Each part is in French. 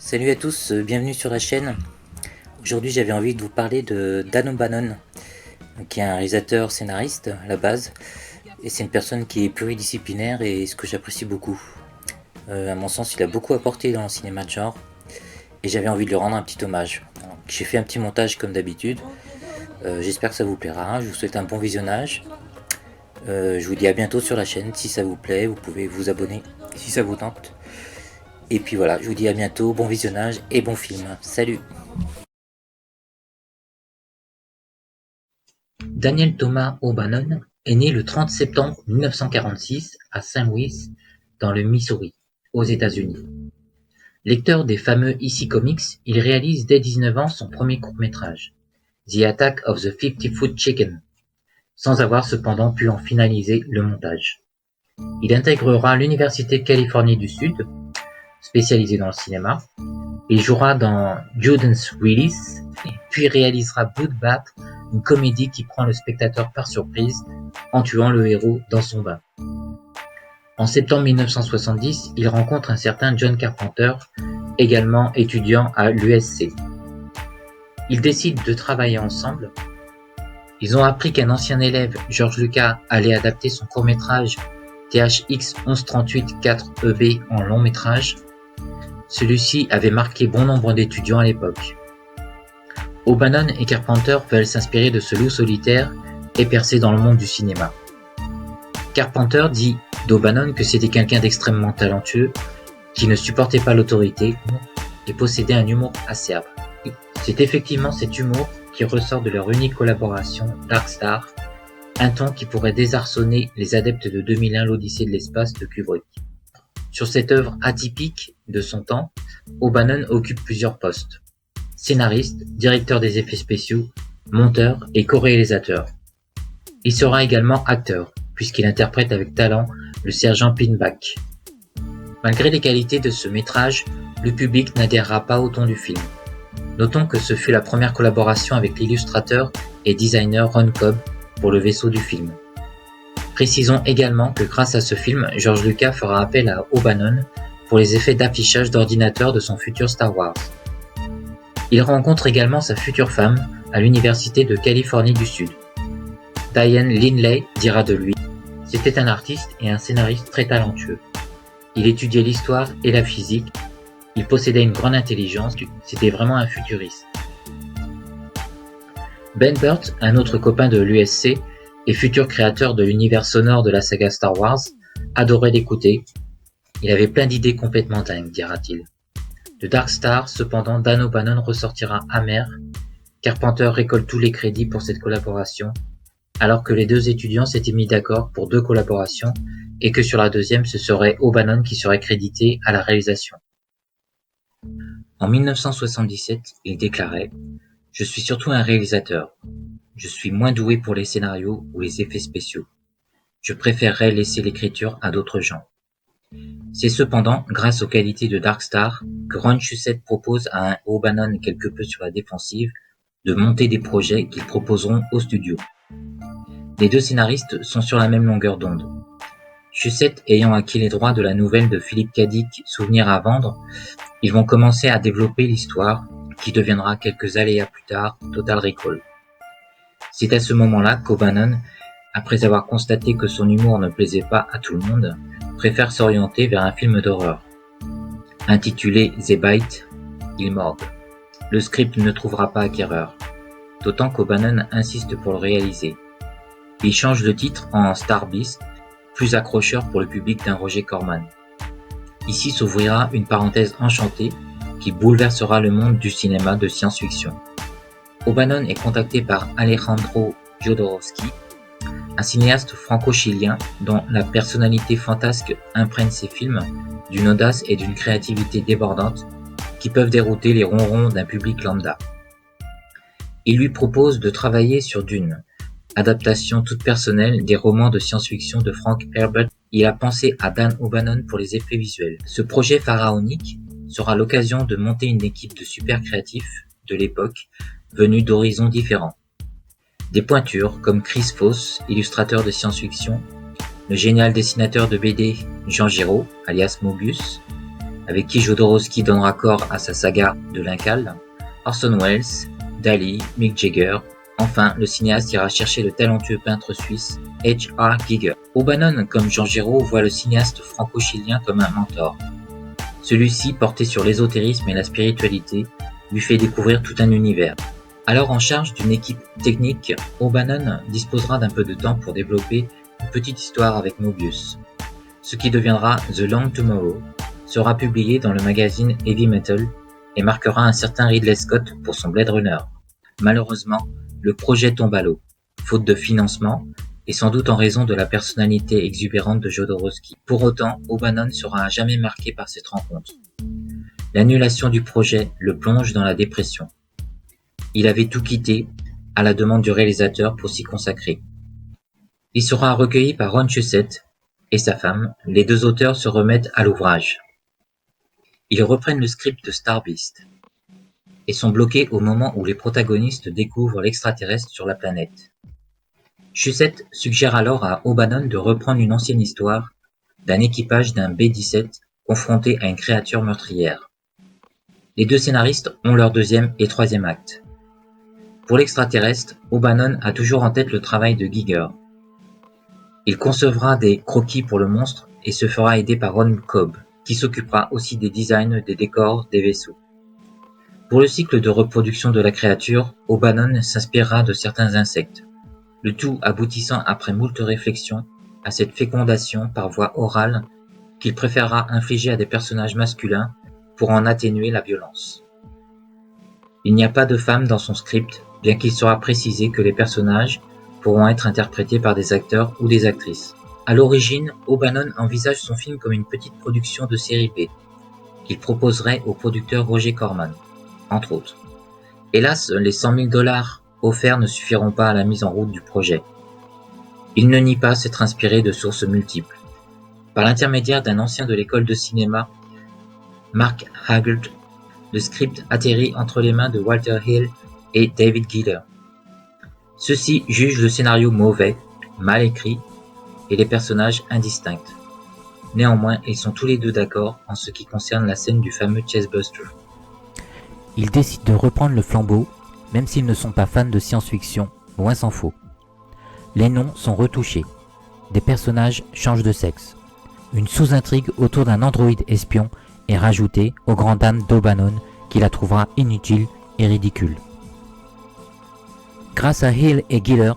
Salut à tous, bienvenue sur la chaîne. Aujourd'hui j'avais envie de vous parler de Dan O'Bannon, qui est un réalisateur scénariste à la base, et c'est une personne qui est pluridisciplinaire et ce que j'apprécie beaucoup. À mon sens il a beaucoup apporté dans le cinéma de genre, et j'avais envie de lui rendre un petit hommage. J'ai fait un petit montage comme d'habitude, j'espère que ça vous plaira, je vous souhaite un bon visionnage. Je vous dis à bientôt sur la chaîne, si ça vous plaît vous pouvez vous abonner si ça vous tente. Et puis voilà, je vous dis à bientôt, bon visionnage et bon film. Salut! Daniel Thomas O'Bannon est né le 30 septembre 1946 à Saint Louis, dans le Missouri, aux États-Unis. Lecteur des fameux EC Comics, il réalise dès 19 ans son premier court-métrage, The Attack of the 50-Foot Chicken, sans avoir cependant pu en finaliser le montage. Il intégrera l'Université de Californie du Sud, spécialisée dans le cinéma. Il jouera dans Juden's Release, puis réalisera Bloodbath, une comédie qui prend le spectateur par surprise en tuant le héros dans son bain. En septembre 1970, il rencontre un certain John Carpenter, également étudiant à l'USC. Ils décident de travailler ensemble. Ils ont appris qu'un ancien élève, George Lucas, allait adapter son court-métrage THX 1138-4EB en long-métrage. Celui-ci avait marqué bon nombre d'étudiants à l'époque. O'Bannon et Carpenter veulent s'inspirer de ce loup solitaire et percer dans le monde du cinéma. Carpenter dit d'O'Bannon que c'était quelqu'un d'extrêmement talentueux, qui ne supportait pas l'autorité et possédait un humour acerbe. C'est effectivement cet humour qui ressort de leur unique collaboration Dark Star, un ton qui pourrait désarçonner les adeptes de 2001 l'Odyssée de l'espace de Kubrick. Sur cette œuvre atypique de son temps, O'Bannon occupe plusieurs postes. Scénariste, directeur des effets spéciaux, monteur et co-réalisateur. Il sera également acteur, puisqu'il interprète avec talent le sergent Pinback. Malgré les qualités de ce métrage, le public n'adhérera pas au ton du film. Notons que ce fut la première collaboration avec l'illustrateur et designer Ron Cobb pour le vaisseau du film. Précisons également que grâce à ce film, George Lucas fera appel à O'Bannon pour les effets d'affichage d'ordinateur de son futur Star Wars. Il rencontre également sa future femme à l'Université de Californie du Sud. Diane Linley dira de lui « C'était un artiste et un scénariste très talentueux. Il étudiait l'histoire et la physique, il possédait une grande intelligence, c'était vraiment un futuriste. » Ben Burtt, un autre copain de l'USC et futur créateur de l'univers sonore de la saga Star Wars, adorait l'écouter. Il avait plein d'idées complètement dingues, dira-t-il. De Dark Star, cependant, Dan O'Bannon ressortira amer. Carpenter récolte tous les crédits pour cette collaboration, alors que les deux étudiants s'étaient mis d'accord pour 2 collaborations et que sur la deuxième, ce serait O'Bannon qui serait crédité à la réalisation. En 1977, il déclarait « Je suis surtout un réalisateur. Je suis moins doué pour les scénarios ou les effets spéciaux. Je préférerais laisser l'écriture à d'autres gens. » C'est cependant grâce aux qualités de Dark Star que Ron Shusett propose à un O'Bannon quelque peu sur la défensive de monter des projets qu'ils proposeront au studio. Les deux scénaristes sont sur la même longueur d'onde. Shusett ayant acquis les droits de la nouvelle de Philip K. Dick, Souvenirs à vendre, ils vont commencer à développer l'histoire qui deviendra quelques aléas plus tard Total Recall. C'est à ce moment-là qu'O'Bannon, après avoir constaté que son humour ne plaisait pas à tout le monde, préfère s'orienter vers un film d'horreur. Intitulé The Bite, il morgue. Le script ne trouvera pas acquéreur, d'autant qu'O'Bannon insiste pour le réaliser. Il change de titre en Star Beast, plus accrocheur pour le public d'un Roger Corman. Ici s'ouvrira une parenthèse enchantée qui bouleversera le monde du cinéma de science-fiction. O'Bannon est contacté par Alejandro Jodorowsky, un cinéaste franco-chilien dont la personnalité fantasque imprègne ses films d'une audace et d'une créativité débordante qui peuvent dérouter les ronrons d'un public lambda. Il lui propose de travailler sur Dune, adaptation toute personnelle des romans de science-fiction de Frank Herbert. Il a pensé à Dan O'Bannon pour les effets visuels. Ce projet pharaonique sera l'occasion de monter une équipe de super créatifs de l'époque venus d'horizons différents. Des pointures comme Chris Foss, illustrateur de science-fiction, le génial dessinateur de BD Jean Giraud, alias Mobius, avec qui Jodorowsky donnera corps à sa saga de l'Incal, Orson Welles, Dali, Mick Jagger. Enfin, le cinéaste ira chercher le talentueux peintre suisse H.R. Giger. O'Bannon, comme Jean Giraud, voit le cinéaste franco-chilien comme un mentor. Celui-ci, porté sur l'ésotérisme et la spiritualité, lui fait découvrir tout un univers. Alors en charge d'une équipe technique, O'Bannon disposera d'un peu de temps pour développer une petite histoire avec Mobius. Ce qui deviendra The Long Tomorrow sera publié dans le magazine Heavy Metal et marquera un certain Ridley Scott pour son Blade Runner. Malheureusement, le projet tombe à l'eau, faute de financement et sans doute en raison de la personnalité exubérante de Jodorowsky. Pour autant, O'Bannon sera à jamais marqué par cette rencontre. L'annulation du projet le plonge dans la dépression. Il avait tout quitté à la demande du réalisateur pour s'y consacrer. Il sera recueilli par Ron Shusett et sa femme. Les deux auteurs se remettent à l'ouvrage. Ils reprennent le script de Star Beast et sont bloqués au moment où les protagonistes découvrent l'extraterrestre sur la planète. Shusett suggère alors à O'Bannon de reprendre une ancienne histoire d'un équipage d'un B-17 confronté à une créature meurtrière. Les deux scénaristes ont leur deuxième et troisième acte. Pour l'extraterrestre, O'Bannon a toujours en tête le travail de Giger. Il concevra des croquis pour le monstre et se fera aider par Ron Cobb, qui s'occupera aussi des designs des décors des vaisseaux. Pour le cycle de reproduction de la créature, O'Bannon s'inspirera de certains insectes, le tout aboutissant après moult réflexions à cette fécondation par voie orale qu'il préférera infliger à des personnages masculins pour en atténuer la violence. Il n'y a pas de femme dans son script, bien qu'il sera précisé que les personnages pourront être interprétés par des acteurs ou des actrices. À l'origine, O'Bannon envisage son film comme une petite production de série B, qu'il proposerait au producteur Roger Corman, entre autres. Hélas, les 100 000 $ offerts ne suffiront pas à la mise en route du projet. Il ne nie pas s'être inspiré de sources multiples. Par l'intermédiaire d'un ancien de l'école de cinéma, Mark Haggard, le script atterrit entre les mains de Walter Hill et David Giler. Ceux-ci jugent le scénario mauvais, mal écrit, et les personnages indistincts. Néanmoins, ils sont tous les deux d'accord en ce qui concerne la scène du fameux Chestbuster. Ils décident de reprendre le flambeau, même s'ils ne sont pas fans de science-fiction, loin s'en faut. Les noms sont retouchés. Des personnages changent de sexe. Une sous-intrigue autour d'un androïde espion est rajoutée aux grandes dames d'O'Bannon qui la trouvera inutile et ridicule. Grâce à Hill et Giler,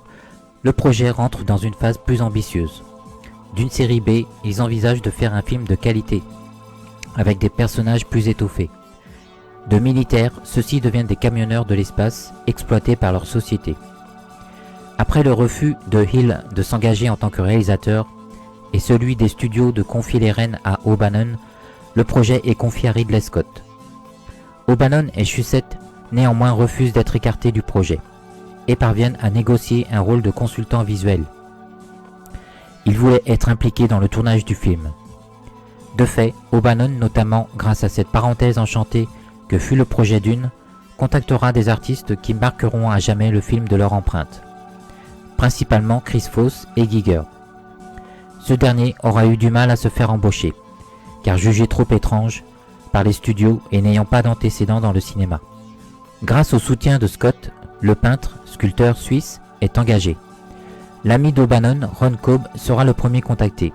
le projet rentre dans une phase plus ambitieuse. D'une série B, ils envisagent de faire un film de qualité, avec des personnages plus étoffés. De militaires, ceux-ci deviennent des camionneurs de l'espace exploités par leur société. Après le refus de Hill de s'engager en tant que réalisateur et celui des studios de confier les rênes à O'Bannon, le projet est confié à Ridley Scott. O'Bannon et Shusett néanmoins refusent d'être écartés du projet et parviennent à négocier un rôle de consultant visuel. Ils voulaient être impliqués dans le tournage du film. De fait, O'Bannon, notamment grâce à cette parenthèse enchantée que fut le projet Dune, contactera des artistes qui marqueront à jamais le film de leur empreinte, principalement Chris Foss et Giger. Ce dernier aura eu du mal à se faire embaucher, car jugé trop étrange par les studios et n'ayant pas d'antécédents dans le cinéma. Grâce au soutien de Scott, le peintre, sculpteur suisse, est engagé. L'ami d'O'Bannon, Ron Cobb, sera le premier contacté.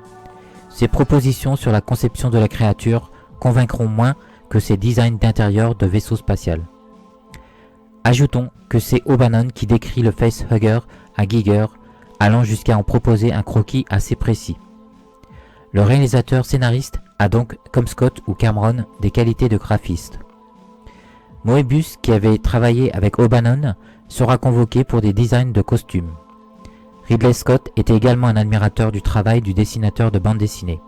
Ses propositions sur la conception de la créature convaincront moins que ses designs d'intérieur de vaisseau spatial. Ajoutons que c'est O'Bannon qui décrit le facehugger à Giger, allant jusqu'à en proposer un croquis assez précis. Le réalisateur scénariste a donc, comme Scott ou Cameron, des qualités de graphiste. Moebius, qui avait travaillé avec O'Bannon, sera convoqué pour des designs de costumes. Ridley Scott était également un admirateur du travail du dessinateur de bande dessinée.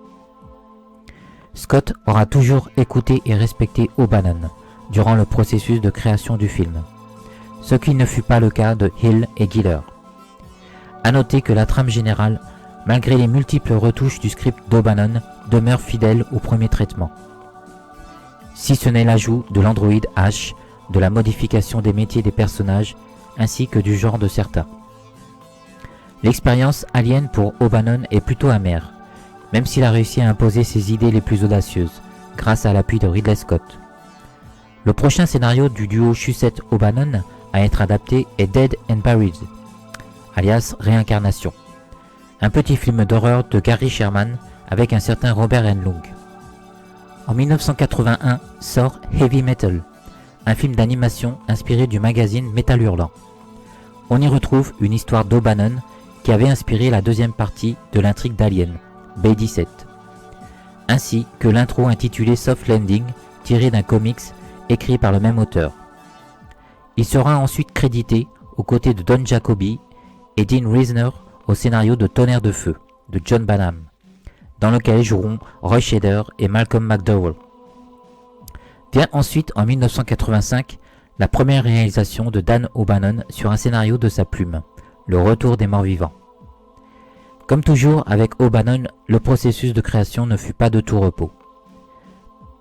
Scott aura toujours écouté et respecté O'Bannon durant le processus de création du film, ce qui ne fut pas le cas de Hill et Giler. A noter que la trame générale, malgré les multiples retouches du script d'O'Bannon, demeure fidèle au premier traitement. Si ce n'est l'ajout de l'androïde H, de la modification des métiers des personnages, ainsi que du genre de certains. L'expérience Alien pour O'Bannon est plutôt amère, même s'il a réussi à imposer ses idées les plus audacieuses, grâce à l'appui de Ridley Scott. Le prochain scénario du duo Shusett-O'Bannon à être adapté est Dead and Buried, alias Réincarnation, un petit film d'horreur de Gary Sherman avec un certain Robert Englund. En 1981 sort Heavy Metal, un film d'animation inspiré du magazine Metal Hurlant. On y retrouve une histoire d'O'Bannon qui avait inspiré la deuxième partie de l'intrigue d'Alien, B-17, ainsi que l'intro intitulée Soft Landing, tiré d'un comics écrit par le même auteur. Il sera ensuite crédité aux côtés de Don Jacoby et Dean Reisner au scénario de Tonnerre de Feu de John Badham, dans lequel joueront Roy Scheider et Malcolm McDowell. Vient ensuite en 1985 la première réalisation de Dan O'Bannon sur un scénario de sa plume, Le Retour des Morts Vivants. Comme toujours avec O'Bannon, le processus de création ne fut pas de tout repos.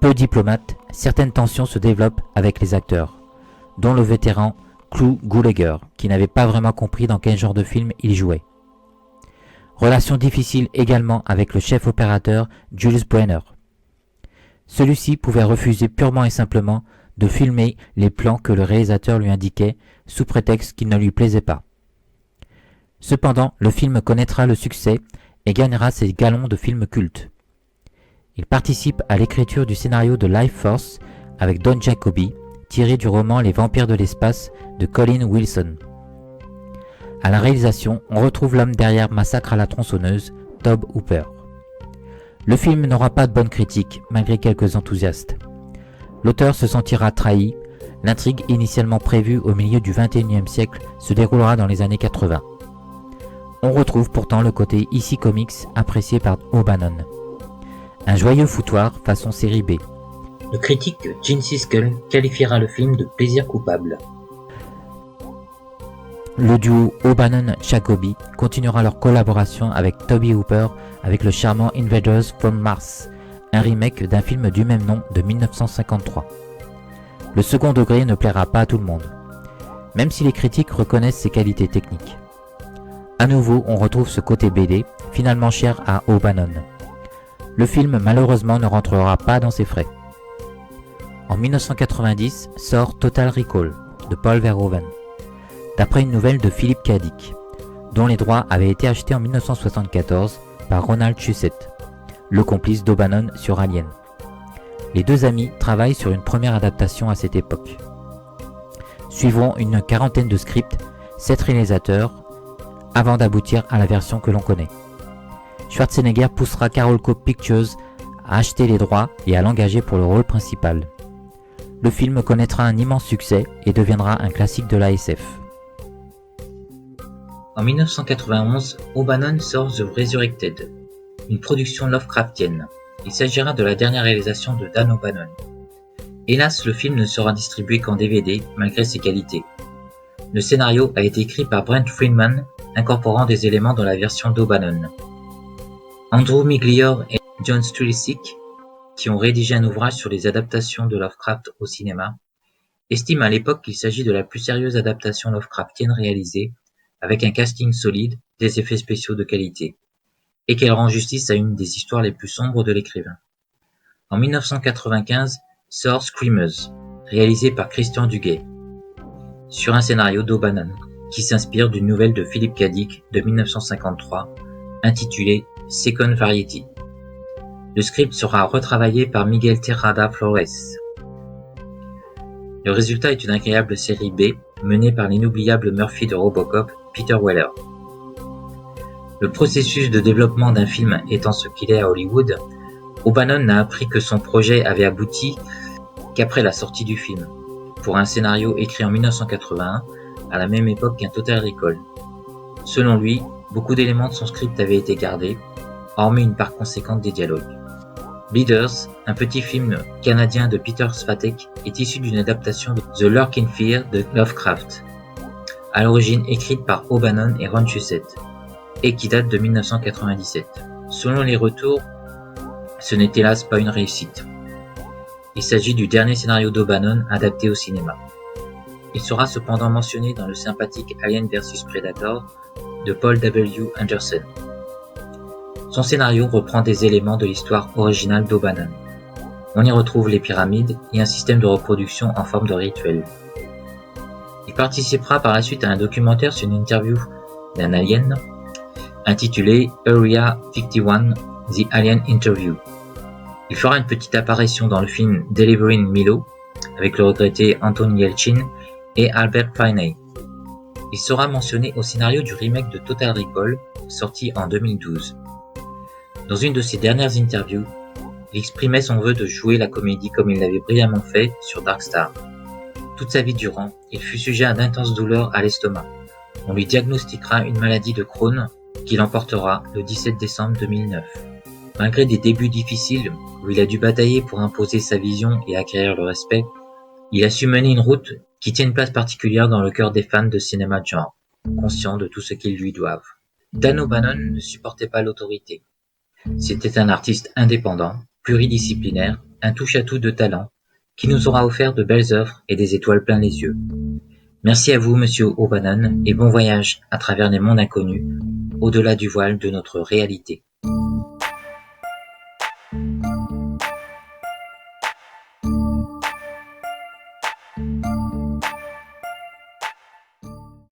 Peu diplomate, certaines tensions se développent avec les acteurs, dont le vétéran Clu Gulager, qui n'avait pas vraiment compris dans quel genre de film il jouait. Relation difficile également avec le chef opérateur Jules Brenner. Celui-ci pouvait refuser purement et simplement de filmer les plans que le réalisateur lui indiquait sous prétexte qu'il ne lui plaisait pas. Cependant, le film connaîtra le succès et gagnera ses galons de film culte. Il participe à l'écriture du scénario de Life Force avec Don Jacoby, tiré du roman Les Vampires de l'espace de Colin Wilson. À la réalisation, on retrouve l'homme derrière Massacre à la tronçonneuse, Tobe Hooper. Le film n'aura pas de bonnes critiques, malgré quelques enthousiastes. L'auteur se sentira trahi, l'intrigue initialement prévue au milieu du XXIe siècle se déroulera dans les années 80. On retrouve pourtant le côté EC Comics apprécié par O'Bannon. Un joyeux foutoir façon série B. Le critique Gene Siskel qualifiera le film de plaisir coupable. Le duo O'Bannon-Jacoby continuera leur collaboration avec Tobe Hooper avec le charmant Invaders from Mars, un remake d'un film du même nom de 1953. Le second degré ne plaira pas à tout le monde, même si les critiques reconnaissent ses qualités techniques. À nouveau, on retrouve ce côté BD, finalement cher à O'Bannon. Le film malheureusement ne rentrera pas dans ses frais. En 1990 sort Total Recall de Paul Verhoeven, d'après une nouvelle de Philip K. Dick, dont les droits avaient été achetés en 1974 par Ronald Shusett, le complice d'O'Bannon sur Alien. Les deux amis travaillent sur une première adaptation à cette époque. Suivront une quarantaine de scripts, 7 réalisateurs, avant d'aboutir à la version que l'on connaît. Schwarzenegger poussera Carolco Pictures à acheter les droits et à l'engager pour le rôle principal. Le film connaîtra un immense succès et deviendra un classique de l'ASF. En 1991, O'Bannon sort The Resurrected, une production Lovecraftienne. Il s'agira de la dernière réalisation de Dan O'Bannon. Hélas, le film ne sera distribué qu'en DVD, malgré ses qualités. Le scénario a été écrit par Brent Friedman, incorporant des éléments dans la version d'O'Bannon. Andrew Miglior et John Strelczyk, qui ont rédigé un ouvrage sur les adaptations de Lovecraft au cinéma, estiment à l'époque qu'il s'agit de la plus sérieuse adaptation Lovecraftienne réalisée, avec un casting solide, des effets spéciaux de qualité, et qu'elle rend justice à une des histoires les plus sombres de l'écrivain. En 1995 sort Screamers, réalisé par Christian Duguay, sur un scénario d'O'Bannon, qui s'inspire d'une nouvelle de Philip K. Dick de 1953, intitulée Second Variety. Le script sera retravaillé par Miguel Terrada Flores. Le résultat est une agréable série B, menée par l'inoubliable Murphy de Robocop, Peter Weller. Le processus de développement d'un film étant ce qu'il est à Hollywood, O'Bannon n'a appris que son projet avait abouti qu'après la sortie du film, pour un scénario écrit en 1981, à la même époque qu'un Total Recall. Selon lui, beaucoup d'éléments de son script avaient été gardés, hormis une part conséquente des dialogues. Bleeders, un petit film canadien de Peter Svatek, est issu d'une adaptation de The Lurking Fear de Lovecraft, à l'origine écrite par O'Bannon et Ron Shusett, et qui date de 1997. Selon les retours, ce n'est hélas pas une réussite. Il s'agit du dernier scénario d'O'Bannon adapté au cinéma. Il sera cependant mentionné dans le sympathique Alien vs Predator de Paul W. Anderson. Son scénario reprend des éléments de l'histoire originale d'O'Bannon. On y retrouve les pyramides et un système de reproduction en forme de rituel. Il participera par la suite à un documentaire sur une interview d'un alien intitulé Area 51 The Alien Interview. Il fera une petite apparition dans le film Delivering Milo avec le regretté Anton Yelchin et Albert Finney. Il sera mentionné au scénario du remake de Total Recall sorti en 2012. Dans une de ses dernières interviews, il exprimait son vœu de jouer la comédie comme il l'avait brillamment fait sur Dark Star. Toute sa vie durant, il fut sujet à d'intenses douleurs à l'estomac. On lui diagnostiquera une maladie de Crohn qui l'emportera le 17 décembre 2009. Malgré des débuts difficiles où il a dû batailler pour imposer sa vision et acquérir le respect, il a su mener une route qui tient une place particulière dans le cœur des fans de cinéma de genre, conscients de tout ce qu'ils lui doivent. Dan O'Bannon ne supportait pas l'autorité. C'était un artiste indépendant, pluridisciplinaire, un touche-à-tout de talent, qui nous aura offert de belles œuvres et des étoiles plein les yeux. Merci à vous, monsieur O'Bannon, et bon voyage à travers les mondes inconnus, au-delà du voile de notre réalité.